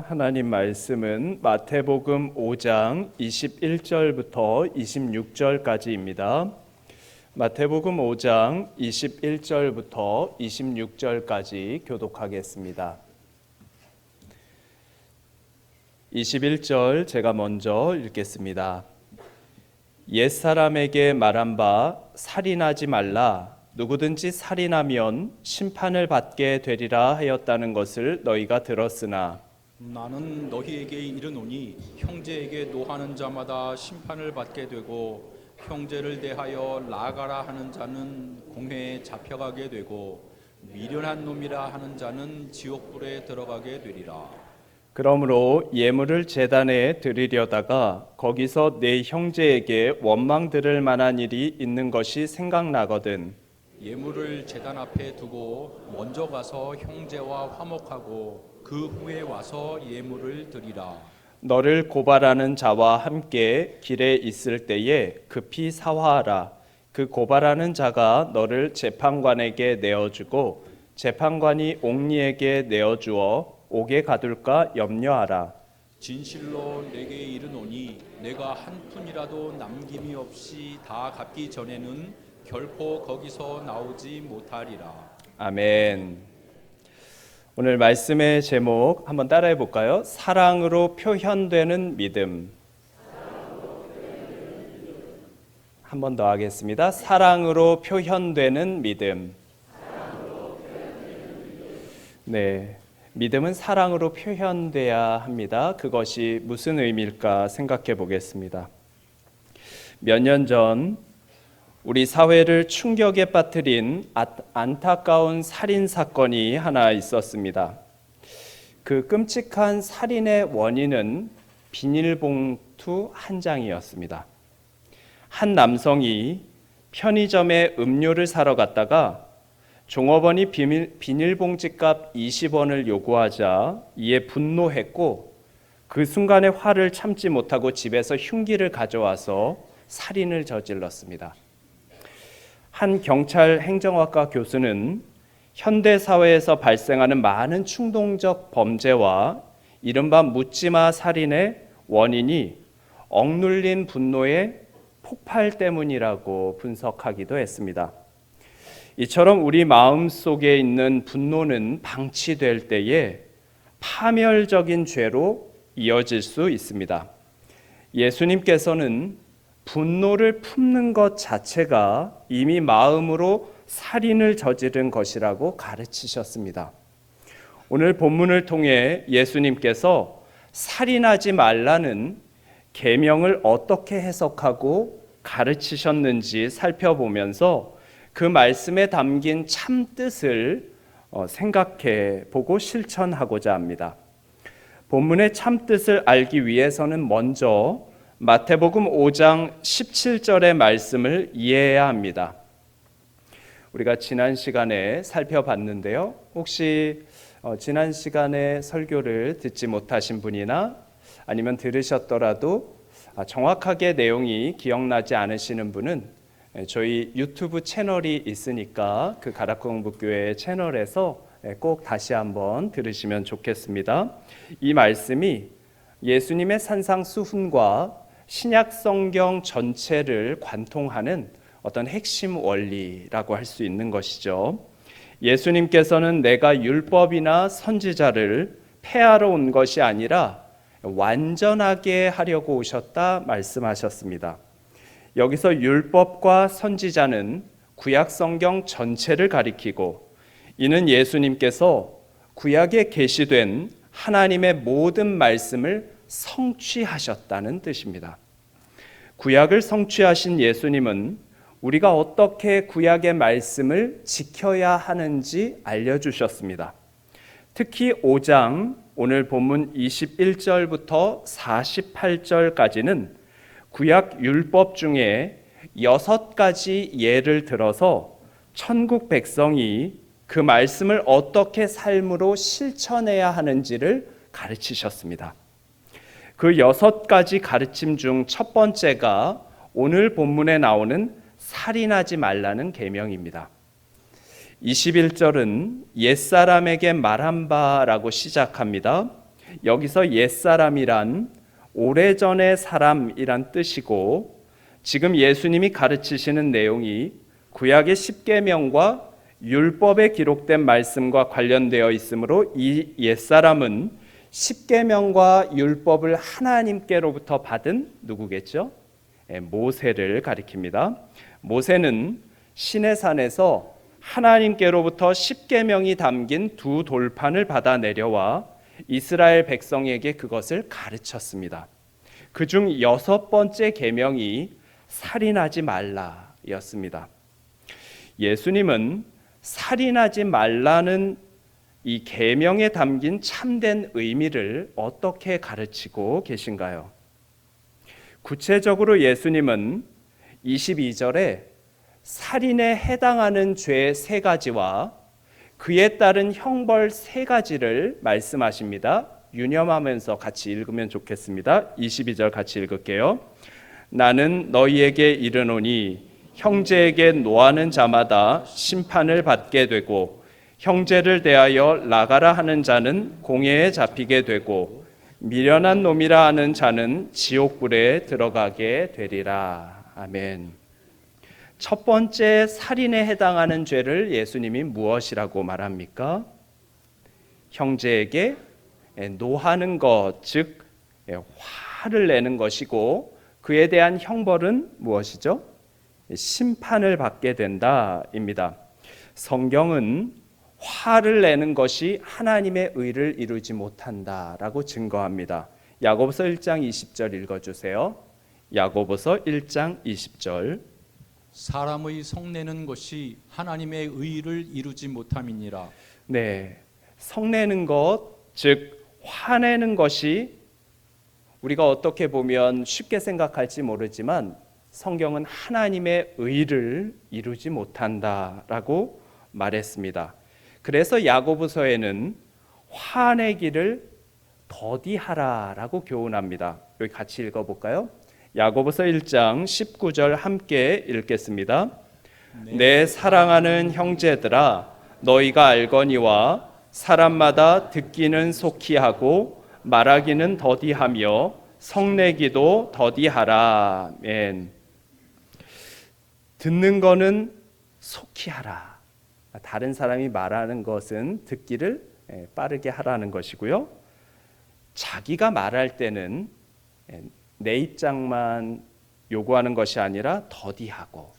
하나님 말씀은 마태복음 5장 21절부터 26절까지입니다. 마태복음 5장 21절부터 26절까지 교독하겠습니다. 21절 제가 먼저 읽겠습니다. 옛사람에게 말한 바 살인하지 말라. 누구든지 살인하면 심판을 받게 되리라 하였다는 것을 너희가 들었으나 나는 너희에게 이르노니 형제에게 노하는 자마다 심판을 받게 되고 형제를 대하여 나아가라 하는 자는 공회에 잡혀가게 되고 미련한 놈이라 하는 자는 지옥불에 들어가게 되리라. 그러므로 예물을 제단에 드리려다가 거기서 내 형제에게 원망 들을 만한 일이 있는 것이 생각나거든 예물을 제단 앞에 두고 먼저 가서 형제와 화목하고 그 후에 와서 예물을 드리라. 너를 고발하는 자와 함께 길에 있을 때에 급히 사화하라. 그 고발하는 자가 너를 재판관에게 내어주고 재판관이 옥리에게 내어주어 옥에 가둘까 염려하라. 진실로 내게 이르노니 내가 한 푼이라도 남김이 없이 다 갚기 전에는 결코 거기서 나오지 못하리라. 아멘. 오늘 말씀의 제목 한번 따라해 볼까요? 사랑으로 표현되는 믿음. 한 번 더 하겠습니다. 사랑으로 표현되는 믿음. 네, 믿음은 사랑으로 표현돼야 합니다. 그것이 무슨 의미일까 생각해 보겠습니다. 몇 년 전 우리 사회를 충격에 빠뜨린 안타까운 살인 사건이 하나 있었습니다. 그 끔찍한 살인의 원인은 비닐봉투 한 장이었습니다. 한 남성이 편의점에 음료를 사러 갔다가 종업원이 비닐봉지값 20원을 요구하자 이에 분노했고 그 순간에 화를 참지 못하고 집에서 흉기를 가져와서 살인을 저질렀습니다. 한 경찰 행정학과 교수는 현대 사회에서 발생하는 많은 충동적 범죄와 이른바 묻지마 살인의 원인이 억눌린 분노의 폭발 때문이라고 분석하기도 했습니다. 이처럼 우리 마음 속에 있는 분노는 방치될 때에 파멸적인 죄로 이어질 수 있습니다. 예수님께서는 분노를 품는 것 자체가 이미 마음으로 살인을 저지른 것이라고 가르치셨습니다. 오늘 본문을 통해 예수님께서 살인하지 말라는 계명을 어떻게 해석하고 가르치셨는지 살펴보면서 그 말씀에 담긴 참 뜻을 생각해 보고 실천하고자 합니다. 본문의 참 뜻을 알기 위해서는 먼저 마태복음 5장 17절의 말씀을 이해해야 합니다. 우리가 지난 시간에 살펴봤는데요. 혹시 지난 시간에 설교를 듣지 못하신 분이나 아니면 들으셨더라도 정확하게 내용이 기억나지 않으시는 분은 저희 유튜브 채널이 있으니까 그 가락공부교회 채널에서 꼭 다시 한번 들으시면 좋겠습니다. 이 말씀이 예수님의 산상수훈과 신약 성경 전체를 관통하는 어떤 핵심 원리라고 할 수 있는 것이죠. 예수님께서는 내가 율법이나 선지자를 폐하러 온 것이 아니라 완전하게 하려고 오셨다 말씀하셨습니다. 여기서 율법과 선지자는 구약 성경 전체를 가리키고 이는 예수님께서 구약에 계시된 하나님의 모든 말씀을 성취하셨다는 뜻입니다. 구약을 성취하신 예수님은 우리가 어떻게 구약의 말씀을 지켜야 하는지 알려주셨습니다. 특히 5장 오늘 본문 21절부터 48절까지는 구약 율법 중에 6가지 예를 들어서 천국 백성이 그 말씀을 어떻게 삶으로 실천해야 하는지를 가르치셨습니다. 그 6가지 가르침 중 첫 번째가 오늘 본문에 나오는 살인하지 말라는 계명입니다. 21절은 옛사람에게 말한 바라고 시작합니다. 여기서 옛사람이란 오래전의 사람이란 뜻이고, 지금 예수님이 가르치시는 내용이 구약의 십계명과 율법에 기록된 말씀과 관련되어 있으므로 이 옛사람은 십계명과 율법을 하나님께로부터 받은 누구겠죠? 모세를 가리킵니다. 모세는 시내산에서 하나님께로부터 십계명이 담긴 두 돌판을 받아 내려와 이스라엘 백성에게 그것을 가르쳤습니다. 그중 6번째 계명이 살인하지 말라였습니다. 예수님은 살인하지 말라는 이 계명에 담긴 참된 의미를 어떻게 가르치고 계신가요? 구체적으로 예수님은 22절에 살인에 해당하는 죄 3가지와 그에 따른 형벌 3가지를 말씀하십니다. 유념하면서 같이 읽으면 좋겠습니다. 22절 같이 읽을게요. 나는 너희에게 이르노니 형제에게 노하는 자마다 심판을 받게 되고 형제를 대하여 나가라 하는 자는 공회에 잡히게 되고 미련한 놈이라 하는 자는 지옥불에 들어가게 되리라. 아멘. 첫 번째 살인에 해당하는 죄를 예수님이 무엇이라고 말합니까? 형제에게 노하는 것, 즉 화를 내는 것이고 그에 대한 형벌은 무엇이죠? 심판을 받게 된다입니다. 성경은 화를 내는 것이 하나님의 의를 이루지 못한다라고 증거합니다. 야고보서 1장 20절 읽어주세요. 야고보서 1장 20절. 사람의 성내는 것이 하나님의 의를 이루지 못함이니라. 네, 성내는 것, 즉 화내는 것이 우리가 어떻게 보면 쉽게 생각할지 모르지만 성경은 하나님의 의를 이루지 못한다라고 말했습니다. 그래서 야고보서에는 화내기를 더디하라라고 교훈합니다. 여기 같이 읽어볼까요? 야고보서 1장 19절 함께 읽겠습니다. 내 사랑하는 형제들아 너희가 알거니와 사람마다 듣기는 속히 하고 말하기는 더디하며 성내기도 더디하라. 아멘. 듣는 거는 속히 하라. 다른 사람이 말하는 것은 듣기를 빠르게 하라는 것이고요. 자기가 말할 때는 내 입장만 요구하는 것이 아니라 더디하고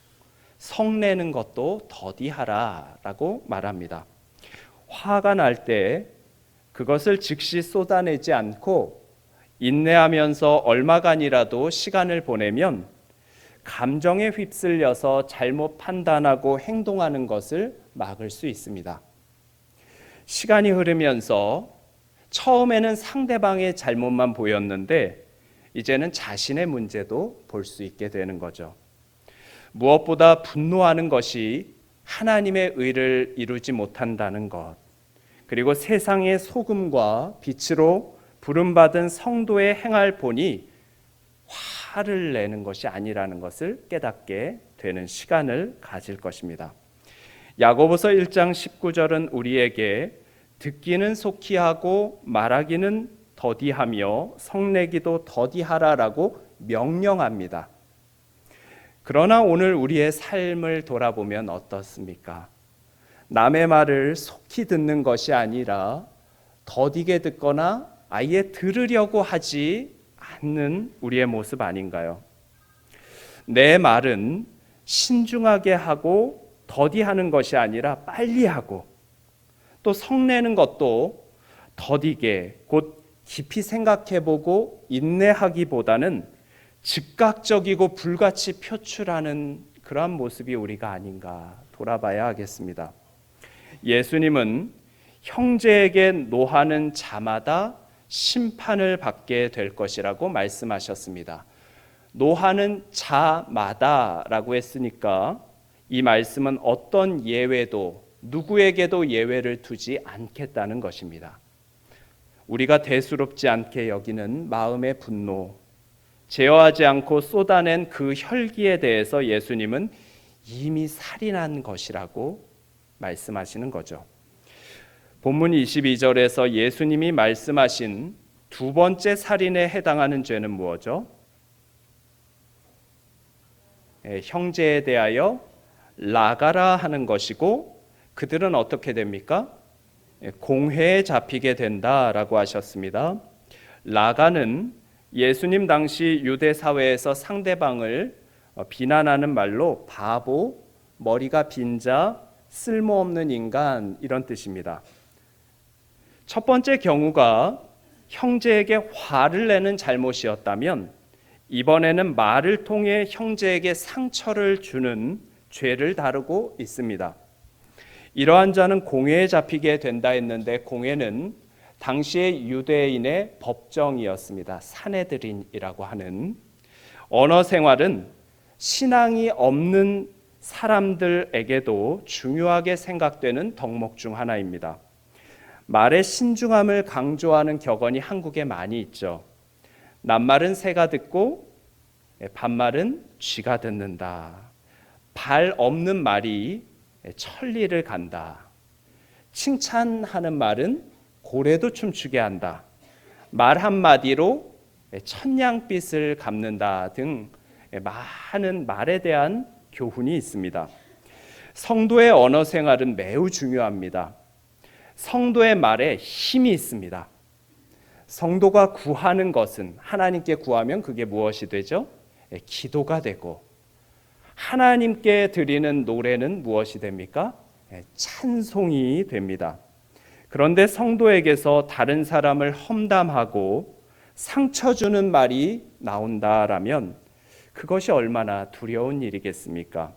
성내는 것도 더디하라라고 말합니다. 화가 날 때 그것을 즉시 쏟아내지 않고 인내하면서 얼마간이라도 시간을 보내면 감정에 휩쓸려서 잘못 판단하고 행동하는 것을 막을 수 있습니다. 시간이 흐르면서 처음에는 상대방의 잘못만 보였는데 이제는 자신의 문제도 볼 수 있게 되는 거죠. 무엇보다 분노하는 것이 하나님의 의를 이루지 못한다는 것, 그리고 세상의 소금과 빛으로 부름받은 성도의 행할 본이 화를 내는 것이 아니라는 것을 깨닫게 되는 시간을 가질 것입니다. 야고보서 1장 19절은 우리에게 듣기는 속히 하고 말하기는 더디하며 성내기도 더디하라라고 명령합니다. 그러나 오늘 우리의 삶을 돌아보면 어떻습니까? 남의 말을 속히 듣는 것이 아니라 더디게 듣거나 아예 들으려고 하지 않는 우리의 모습 아닌가요? 내 말은 신중하게 하고 더디하는 것이 아니라 빨리 하고 또 성내는 것도 더디게 곧 깊이 생각해보고 인내하기보다는 즉각적이고 불같이 표출하는 그러한 모습이 우리가 아닌가 돌아봐야 하겠습니다. 예수님은 형제에게 노하는 자마다 심판을 받게 될 것이라고 말씀하셨습니다. 노하는 자마다라고 했으니까 이 말씀은 어떤 예외도 누구에게도 예외를 두지 않겠다는 것입니다. 우리가 대수롭지 않게 여기는 마음의 분노, 제어하지 않고 쏟아낸 그 혈기에 대해서 예수님은 이미 살인한 것이라고 말씀하시는 거죠. 본문 22절에서 예수님이 말씀하신 두 번째 살인에 해당하는 죄는 무엇이죠? 형제에 대하여 라가라 하는 것이고 그들은 어떻게 됩니까? 공회에 잡히게 된다라고 하셨습니다. 라가는 예수님 당시 유대 사회에서 상대방을 비난하는 말로 바보, 머리가 빈 자, 쓸모없는 인간 이런 뜻입니다. 첫 번째 경우가 형제에게 화를 내는 잘못이었다면 이번에는 말을 통해 형제에게 상처를 주는 죄를 다루고 있습니다. 이러한 자는 공회에 잡히게 된다 했는데 공회는 당시의 유대인의 법정이었습니다. 사내드린이라고 하는 언어 생활은 신앙이 없는 사람들에게도 중요하게 생각되는 덕목 중 하나입니다. 말의 신중함을 강조하는 격언이 한국에 많이 있죠. 낱말은 새가 듣고 반말은 쥐가 듣는다. 발 없는 말이 천리를 간다. 칭찬하는 말은 고래도 춤추게 한다. 말 한마디로 천냥빚을 갚는다 등 많은 말에 대한 교훈이 있습니다. 성도의 언어 생활은 매우 중요합니다. 성도의 말에 힘이 있습니다. 성도가 구하는 것은 하나님께 구하면 그게 무엇이 되죠? 기도가 되고 하나님께 드리는 노래는 무엇이 됩니까? 찬송이 됩니다. 그런데 성도에게서 다른 사람을 험담하고 상처 주는 말이 나온다라면 그것이 얼마나 두려운 일이겠습니까?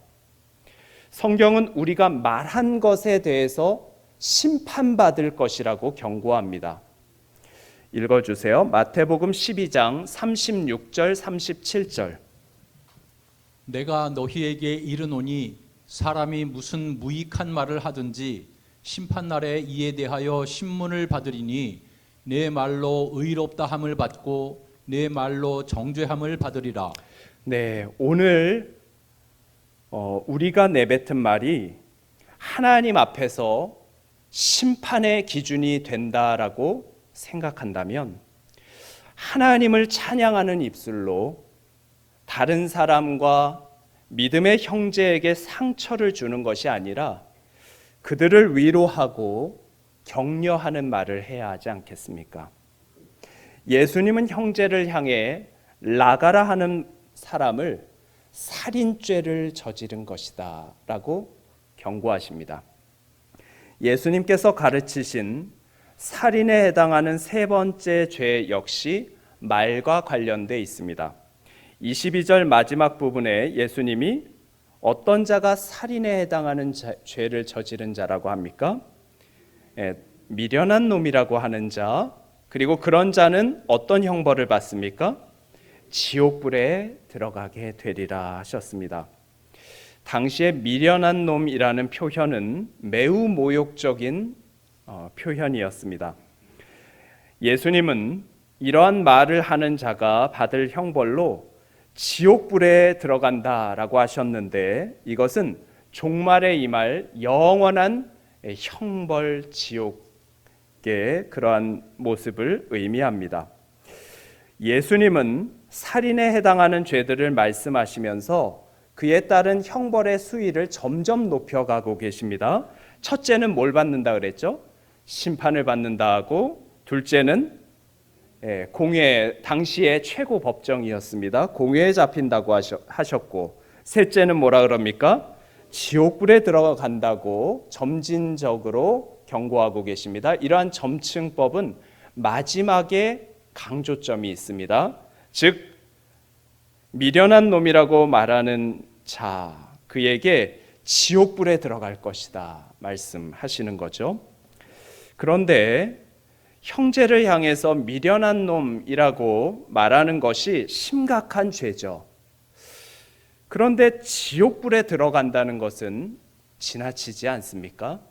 성경은 우리가 말한 것에 대해서 심판받을 것이라고 경고합니다. 읽어주세요. 마태복음 12장 36절 37절. 내가 너희에게 이르노니 사람이 무슨 무익한 말을 하든지 심판날에 이에 대하여 신문을 받으리니 내 말로 의롭다함을 받고 내 말로 정죄함을 받으리라. 네, 오늘 우리가 내뱉은 말이 하나님 앞에서 심판의 기준이 된다라고 생각한다면 하나님을 찬양하는 입술로 다른 사람과 믿음의 형제에게 상처를 주는 것이 아니라 그들을 위로하고 격려하는 말을 해야 하지 않겠습니까? 예수님은 형제를 향해 라가라 하는 사람을 살인죄를 저지른 것이다 라고 경고하십니다. 예수님께서 가르치신 살인에 해당하는 세 번째 죄 역시 말과 관련돼 있습니다. 22절 마지막 부분에 예수님이 어떤 자가 살인에 해당하는 죄를 저지른 자라고 합니까? 미련한 놈이라고 하는 자, 그리고 그런 자는 어떤 형벌을 받습니까? 지옥불에 들어가게 되리라 하셨습니다. 당시에 미련한 놈이라는 표현은 매우 모욕적인 표현이었습니다. 예수님은 이러한 말을 하는 자가 받을 형벌로 지옥불에 들어간다라고 하셨는데 이것은 종말에 임할 영원한 형벌 지옥의 그러한 모습을 의미합니다. 예수님은 살인에 해당하는 죄들을 말씀하시면서 그에 따른 형벌의 수위를 점점 높여가고 계십니다. 첫째는 뭘 받는다 그랬죠? 심판을 받는다 하고, 둘째는 공회, 당시의 최고 법정이었습니다. 공회에 잡힌다고 하셨고, 셋째는 뭐라 그럽니까? 지옥불에 들어간다고 점진적으로 경고하고 계십니다. 이러한 점층법은 마지막에 강조점이 있습니다. 즉 미련한 놈이라고 말하는 자, 그에게 지옥불에 들어갈 것이다 말씀하시는 거죠. 그런데 형제를 향해서 미련한 놈이라고 말하는 것이 심각한 죄죠. 그런데 지옥불에 들어간다는 것은 지나치지 않습니까?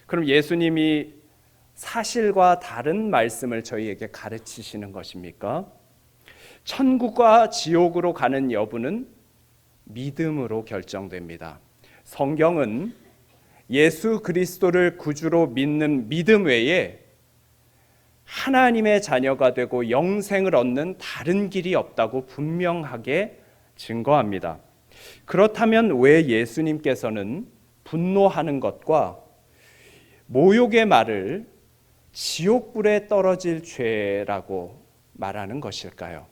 그럼 예수님이 사실과 다른 말씀을 저희에게 가르치시는 것입니까? 천국과 지옥으로 가는 여부는 믿음으로 결정됩니다. 성경은 예수 그리스도를 구주로 믿는 믿음 외에 하나님의 자녀가 되고 영생을 얻는 다른 길이 없다고 분명하게 증거합니다. 그렇다면 왜 예수님께서는 분노하는 것과 모욕의 말을 지옥불에 떨어질 죄라고 말하는 것일까요?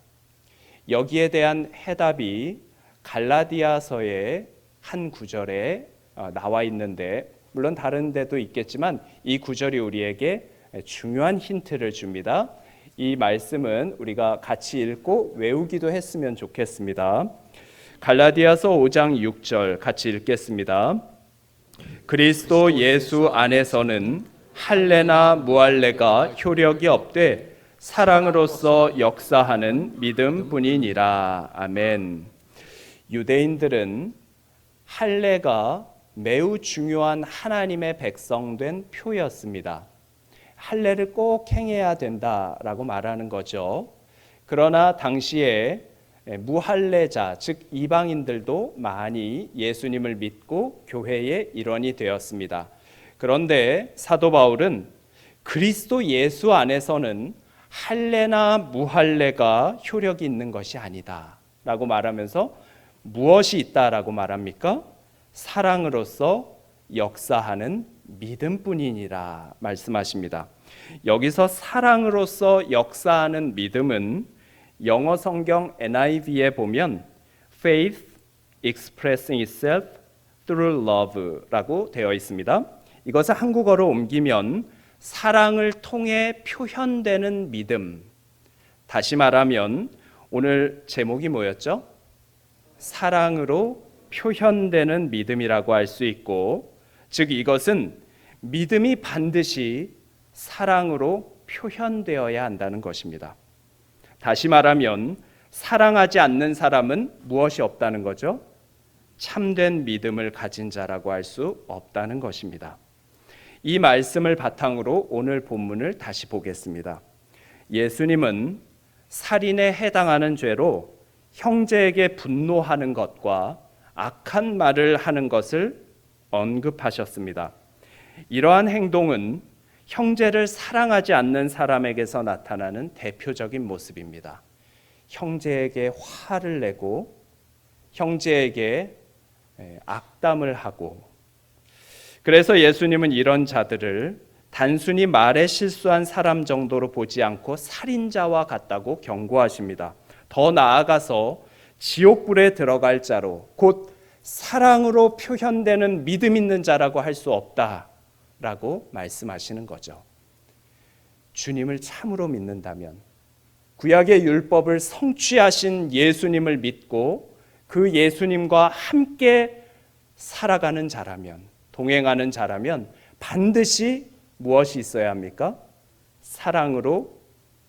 여기에 대한 해답이 갈라디아서의 한 구절에 나와 있는데, 물론 다른 데도 있겠지만 이 구절이 우리에게 중요한 힌트를 줍니다. 이 말씀은 우리가 같이 읽고 외우기도 했으면 좋겠습니다. 갈라디아서 5장 6절 같이 읽겠습니다. 그리스도 예수 안에서는 할례나 무할례가 효력이 없되 사랑으로서 역사하는 믿음뿐이니라. 아멘. 유대인들은 할례가 매우 중요한 하나님의 백성된 표였습니다. 할례를 꼭 행해야 된다라고 말하는 거죠. 그러나 당시에 무할례자, 즉 이방인들도 많이 예수님을 믿고 교회의 일원이 되었습니다. 그런데 사도 바울은 그리스도 예수 안에서는 할례나 무할례가 효력이 있는 것이 아니다 라고 말하면서 무엇이 있다라고 말합니까? 사랑으로서 역사하는 믿음뿐이니라 말씀하십니다. 여기서 사랑으로서 역사하는 믿음은 영어 성경 NIV에 보면 faith expressing itself through love라고 되어 있습니다. 이것을 한국어로 옮기면 사랑을 통해 표현되는 믿음. 다시 말하면 오늘 제목이 뭐였죠? 사랑으로 표현되는 믿음이라고 할 수 있고, 즉 이것은 믿음이 반드시 사랑으로 표현되어야 한다는 것입니다. 다시 말하면 사랑하지 않는 사람은 무엇이 없다는 거죠? 참된 믿음을 가진 자라고 할 수 없다는 것입니다. 이 말씀을 바탕으로 오늘 본문을 다시 보겠습니다. 예수님은 살인에 해당하는 죄로 형제에게 분노하는 것과 악한 말을 하는 것을 언급하셨습니다. 이러한 행동은 형제를 사랑하지 않는 사람에게서 나타나는 대표적인 모습입니다. 형제에게 화를 내고 형제에게 악담을 하고, 그래서 예수님은 이런 자들을 단순히 말에 실수한 사람 정도로 보지 않고 살인자와 같다고 경고하십니다. 더 나아가서 지옥불에 들어갈 자로, 곧 사랑으로 표현되는 믿음 있는 자라고 할 수 없다라고 말씀하시는 거죠. 주님을 참으로 믿는다면, 구약의 율법을 성취하신 예수님을 믿고 그 예수님과 함께 살아가는 자라면, 동행하는 자라면 반드시 무엇이 있어야 합니까? 사랑으로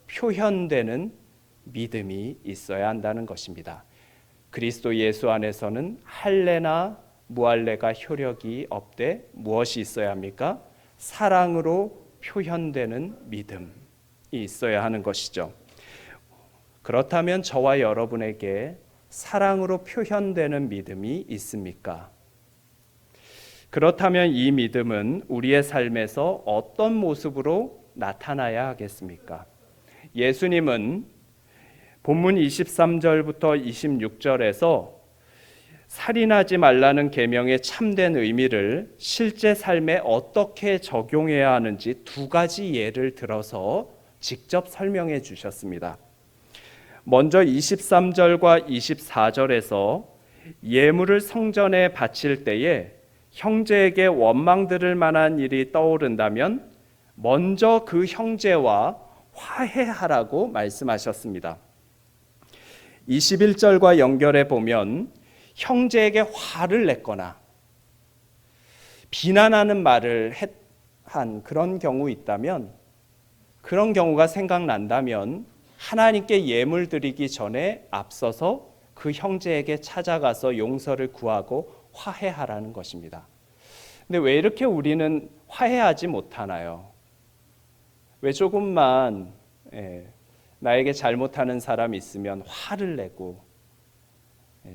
표현되는 믿음이 있어야 한다는 것입니다. 그리스도 예수 안에서는 할례나 무할례가 효력이 없되 무엇이 있어야 합니까? 사랑으로 표현되는 믿음이 있어야 하는 것이죠. 그렇다면 저와 여러분에게 사랑으로 표현되는 믿음이 있습니까? 그렇다면 이 믿음은 우리의 삶에서 어떤 모습으로 나타나야 하겠습니까? 예수님은 본문 23절부터 26절에서 살인하지 말라는 계명의 참된 의미를 실제 삶에 어떻게 적용해야 하는지 두 가지 예를 들어서 직접 설명해 주셨습니다. 먼저 23절과 24절에서 예물을 성전에 바칠 때에 형제에게 원망 들을 만한 일이 떠오른다면 먼저 그 형제와 화해하라고 말씀하셨습니다. 21절과 연결해 보면 형제에게 화를 냈거나 비난하는 말을 한 그런 경우 있다면, 그런 경우가 생각난다면 하나님께 예물 드리기 전에 앞서서 그 형제에게 찾아가서 용서를 구하고 화해하라는 것입니다. 근데 왜 이렇게 우리는 화해하지 못하나요? 왜 조금만 나에게 잘못하는 사람이 있으면 화를 내고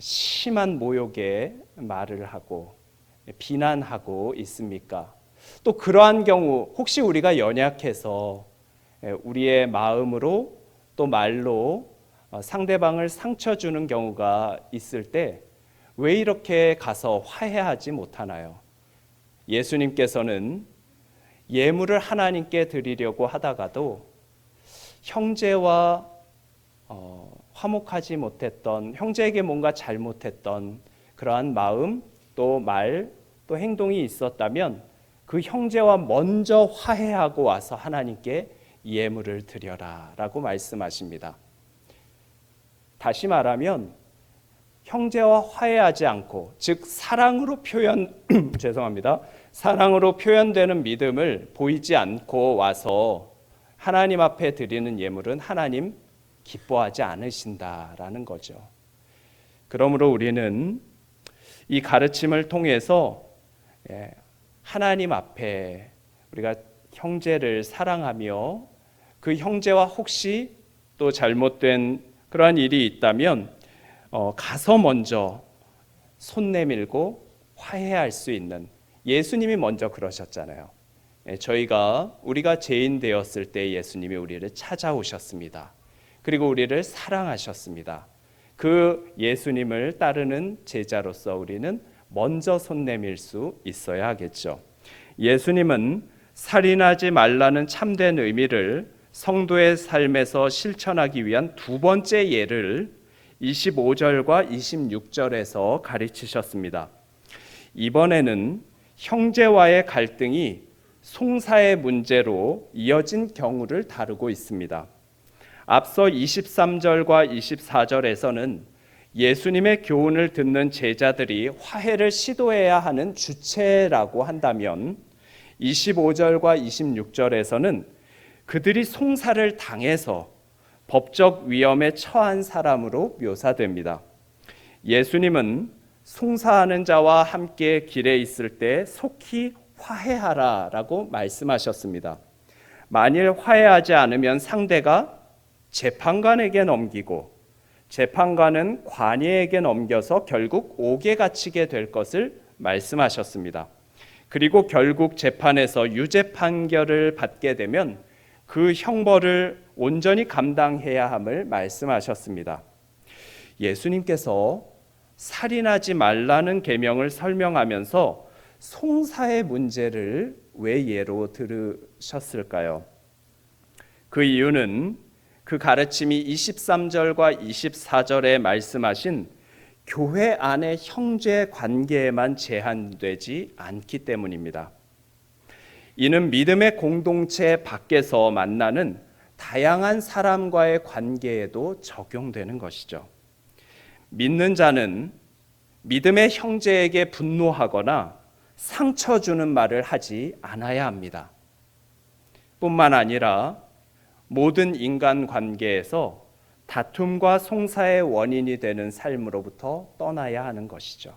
심한 모욕의 말을 하고 비난하고 있습니까? 또 그러한 경우 혹시 우리가 연약해서 우리의 마음으로 또 말로 상대방을 상처 주는 경우가 있을 때 왜 이렇게 가서 화해하지 못하나요? 예수님께서는 예물을 하나님께 드리려고 하다가도 형제와 화목하지 못했던, 형제에게 뭔가 잘못했던 그러한 마음 또 말 또 행동이 있었다면 그 형제와 먼저 화해하고 와서 하나님께 예물을 드려라 라고 말씀하십니다. 다시 말하면 형제와 화해하지 않고, 즉 사랑으로 죄송합니다. 사랑으로 표현되는 믿음을 보이지 않고 와서 하나님 앞에 드리는 예물은 하나님 기뻐하지 않으신다라는 거죠. 그러므로 우리는 이 가르침을 통해서 하나님 앞에 우리가 형제를 사랑하며 그 형제와 혹시 또 잘못된 그러한 일이 있다면 가서 먼저 손 내밀고 화해할 수 있는, 예수님이 먼저 그러셨잖아요. 우리가 죄인 되었을 때 예수님이 우리를 찾아오셨습니다. 그리고 우리를 사랑하셨습니다. 그 예수님을 따르는 제자로서 우리는 먼저 손 내밀 수 있어야 하겠죠. 예수님은 살인하지 말라는 참된 의미를 성도의 삶에서 실천하기 위한 두 번째 예를 25절과 26절에서 가르치셨습니다. 이번에는 형제와의 갈등이 송사의 문제로 이어진 경우를 다루고 있습니다. 앞서 23절과 24절에서는 예수님의 교훈을 듣는 제자들이 화해를 시도해야 하는 주체라고 한다면 25절과 26절에서는 그들이 송사를 당해서 법적 위험에 처한 사람으로 묘사됩니다. 예수님은 송사하는 자와 함께 길에 있을 때 속히 화해하라라고 말씀하셨습니다. 만일 화해하지 않으면 상대가 재판관에게 넘기고 재판관은 관예에게 넘겨서 결국 옥에 갇히게 될 것을 말씀하셨습니다. 그리고 결국 재판에서 유죄 판결을 받게 되면 그 형벌을 온전히 감당해야 함을 말씀하셨습니다. 예수님께서 살인하지 말라는 계명을 설명하면서 송사의 문제를 왜 예로 들으셨을까요? 그 이유는 그 가르침이 23절과 24절에 말씀하신 교회 안의 형제 관계에만 제한되지 않기 때문입니다. 이는 믿음의 공동체 밖에서 만나는 다양한 사람과의 관계에도 적용되는 것이죠. 믿는 자는 믿음의 형제에게 분노하거나 상처 주는 말을 하지 않아야 합니다. 뿐만 아니라 모든 인간 관계에서 다툼과 송사의 원인이 되는 삶으로부터 떠나야 하는 것이죠.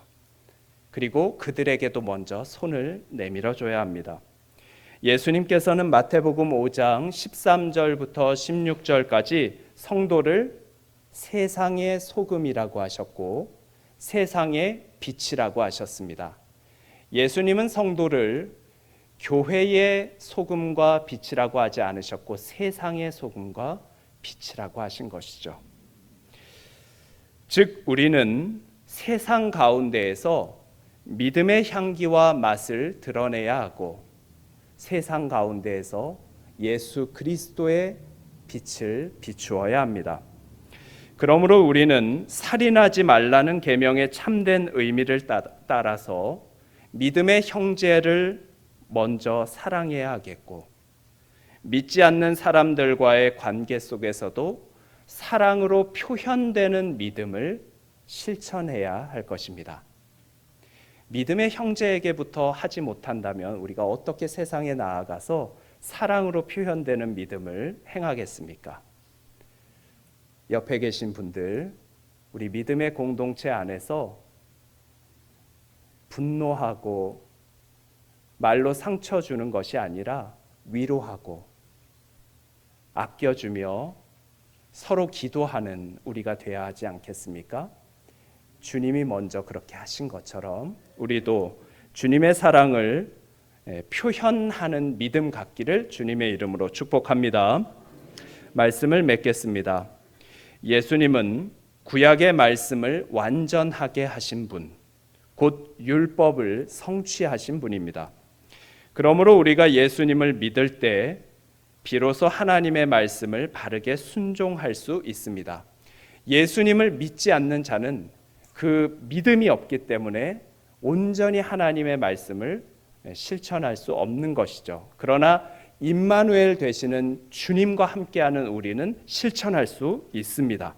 그리고 그들에게도 먼저 손을 내밀어 줘야 합니다. 예수님께서는 마태복음 5장 13절부터 16절까지 성도를 세상의 소금이라고 하셨고 세상의 빛이라고 하셨습니다. 예수님은 성도를 교회의 소금과 빛이라고 하지 않으셨고 세상의 소금과 빛이라고 하신 것이죠. 즉 우리는 세상 가운데에서 믿음의 향기와 맛을 드러내야 하고 세상 가운데에서 예수 그리스도의 빛을 비추어야 합니다. 그러므로 우리는 살인하지 말라는 계명의 참된 의미를 따라서 믿음의 형제를 먼저 사랑해야 하겠고 믿지 않는 사람들과의 관계 속에서도 사랑으로 표현되는 믿음을 실천해야 할 것입니다. 믿음의 형제에게부터 하지 못한다면 우리가 어떻게 세상에 나아가서 사랑으로 표현되는 믿음을 행하겠습니까? 옆에 계신 분들, 우리 믿음의 공동체 안에서 분노하고 말로 상처 주는 것이 아니라 위로하고 아껴주며 서로 기도하는 우리가 되어야 하지 않겠습니까? 주님이 먼저 그렇게 하신 것처럼 우리도 주님의 사랑을 표현하는 믿음 갖기를 주님의 이름으로 축복합니다. 말씀을 맺겠습니다. 예수님은 구약의 말씀을 완전하게 하신 분, 곧 율법을 성취하신 분입니다. 그러므로 우리가 예수님을 믿을 때 비로소 하나님의 말씀을 바르게 순종할 수 있습니다. 예수님을 믿지 않는 자는 그 믿음이 없기 때문에 온전히 하나님의 말씀을 실천할 수 없는 것이죠. 그러나 임마누엘 되시는 주님과 함께하는 우리는 실천할 수 있습니다.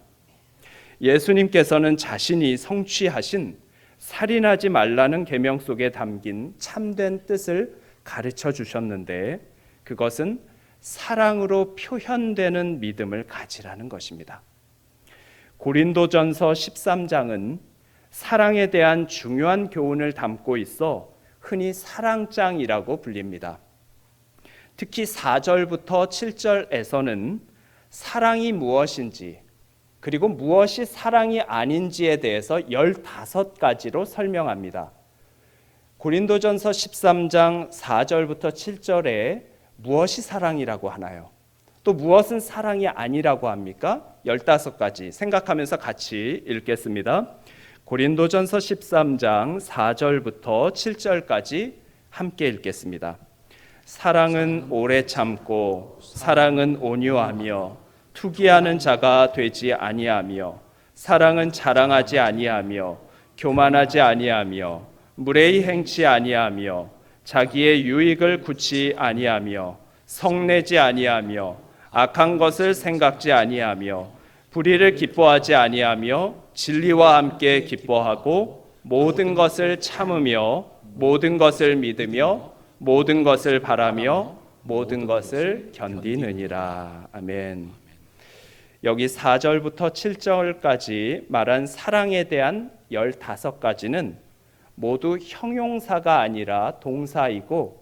예수님께서는 자신이 성취하신 살인하지 말라는 계명 속에 담긴 참된 뜻을 가르쳐 주셨는데 그것은 사랑으로 표현되는 믿음을 가지라는 것입니다. 고린도전서 13장은 사랑에 대한 중요한 교훈을 담고 있어 흔히 사랑장이라고 불립니다. 특히 4절부터 7절에서는 사랑이 무엇인지 그리고 무엇이 사랑이 아닌지에 대해서 15가지로 설명합니다. 고린도전서 13장 4절부터 7절에 무엇이 사랑이라고 하나요? 또 무엇은 사랑이 아니라고 합니까? 15가지 생각하면서 같이 읽겠습니다. 고린도전서 13장 4절부터 7절까지 함께 읽겠습니다. 사랑은 오래 참고 사랑은 온유하며 투기하는 자가 되지 아니하며 사랑은 자랑하지 아니하며 교만하지 아니하며 무례히 행치 아니하며 자기의 유익을 굳이 아니하며 성내지 아니하며 악한 것을 생각지 아니하며 불의를 기뻐하지 아니하며 진리와 함께 기뻐하고 모든 것을 참으며 모든 것을 믿으며 모든 것을 바라며 모든 것을 견디느니라. 아멘. 여기 4절부터 7절까지 말한 사랑에 대한 15가지는 모두 형용사가 아니라 동사이고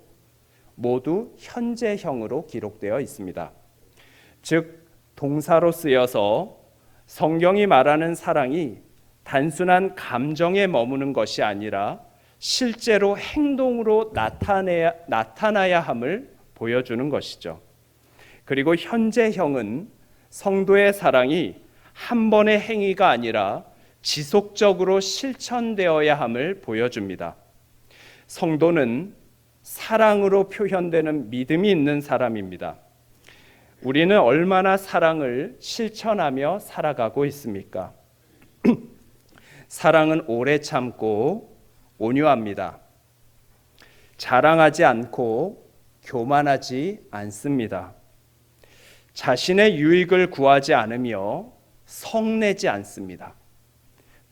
모두 현재형으로 기록되어 있습니다. 즉 동사로 쓰여서 성경이 말하는 사랑이 단순한 감정에 머무는 것이 아니라 실제로 행동으로 나타나야 함을 보여주는 것이죠. 그리고 현재형은 성도의 사랑이 한 번의 행위가 아니라 지속적으로 실천되어야 함을 보여줍니다. 성도는 사랑으로 표현되는 믿음이 있는 사람입니다. 우리는 얼마나 사랑을 실천하며 살아가고 있습니까? 사랑은 오래 참고 온유합니다. 자랑하지 않고 교만하지 않습니다. 자신의 유익을 구하지 않으며 성내지 않습니다.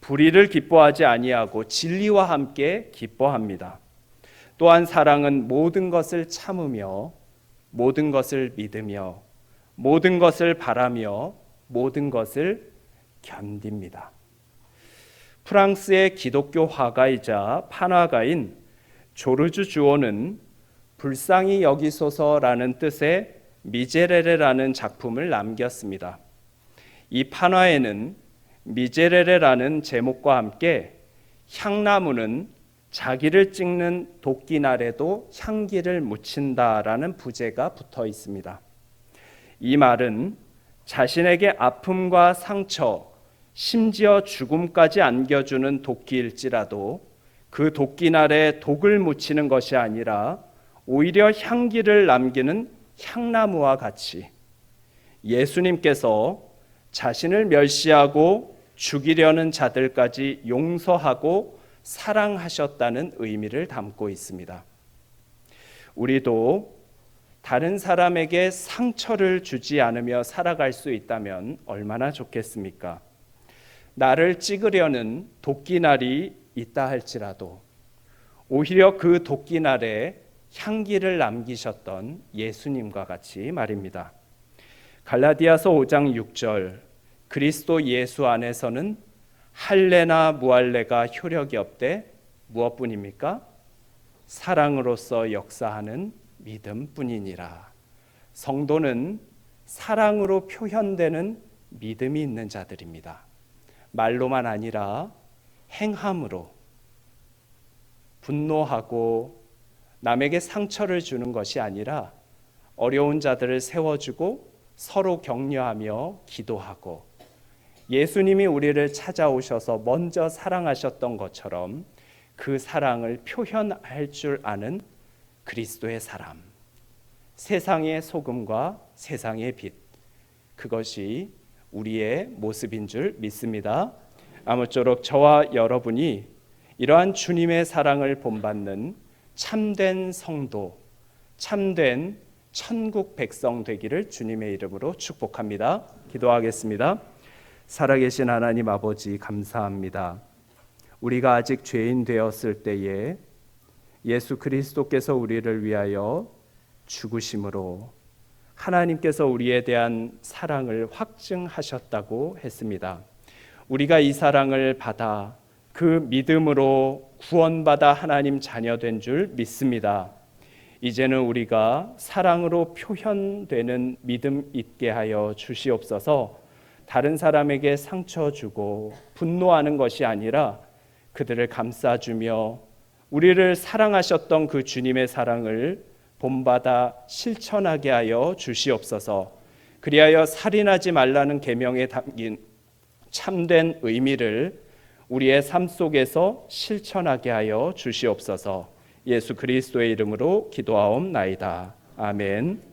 불의를 기뻐하지 아니하고 진리와 함께 기뻐합니다. 또한 사랑은 모든 것을 참으며 모든 것을 믿으며 모든 것을 바라며 모든 것을 견딥니다. 프랑스의 기독교 화가이자 판화가인 조르주 주오는 불쌍히 여기소서라는 뜻의 미제레레라는 작품을 남겼습니다. 이 판화에는 미제레레라는 제목과 함께 향나무는 자기를 찍는 도끼날에도 향기를 묻힌다라는 부제가 붙어 있습니다. 이 말은 자신에게 아픔과 상처, 심지어 죽음까지 안겨주는 도끼일지라도 그 도끼날에 독을 묻히는 것이 아니라 오히려 향기를 남기는 향나무와 같이 예수님께서 자신을 멸시하고 죽이려는 자들까지 용서하고 사랑하셨다는 의미를 담고 있습니다. 우리도 다른 사람에게 상처를 주지 않으며 살아갈 수 있다면 얼마나 좋겠습니까? 나를 찍으려는 도끼날이 있다 할지라도 오히려 그 도끼날에 향기를 남기셨던 예수님과 같이 말입니다. 갈라디아서 5장 6절 그리스도 예수 안에서는 할례나 무할례가 효력이 없되 무엇뿐입니까? 사랑으로서 역사하는 믿음뿐이니라. 성도는 사랑으로 표현되는 믿음이 있는 자들입니다. 말로만 아니라 행함으로 분노하고 남에게 상처를 주는 것이 아니라 어려운 자들을 세워주고 서로 격려하며 기도하고 예수님이 우리를 찾아오셔서 먼저 사랑하셨던 것처럼 그 사랑을 표현할 줄 아는 그리스도의 사람, 세상의 소금과 세상의 빛, 그것이 우리의 모습인 줄 믿습니다. 아무쪼록 저와 여러분이 이러한 주님의 사랑을 본받는 참된 성도, 참된 천국 백성 되기를 주님의 이름으로 축복합니다. 기도하겠습니다. 살아계신 하나님 아버지, 감사합니다. 우리가 아직 죄인 되었을 때에 예수 그리스도께서 우리를 위하여 죽으심으로 하나님께서 우리에 대한 사랑을 확증하셨다고 했습니다. 우리가 이 사랑을 받아 그 믿음으로 구원받아 하나님 자녀된 줄 믿습니다. 이제는 우리가 사랑으로 표현되는 믿음 있게 하여 주시옵소서. 다른 사람에게 상처 주고 분노하는 것이 아니라 그들을 감싸주며 우리를 사랑하셨던 그 주님의 사랑을 본받아 실천하게 하여 주시옵소서. 그리하여 살인하지 말라는 계명에 담긴 참된 의미를 우리의 삶 속에서 실천하게 하여 주시옵소서. 예수 그리스도의 이름으로 기도하옵나이다. 아멘.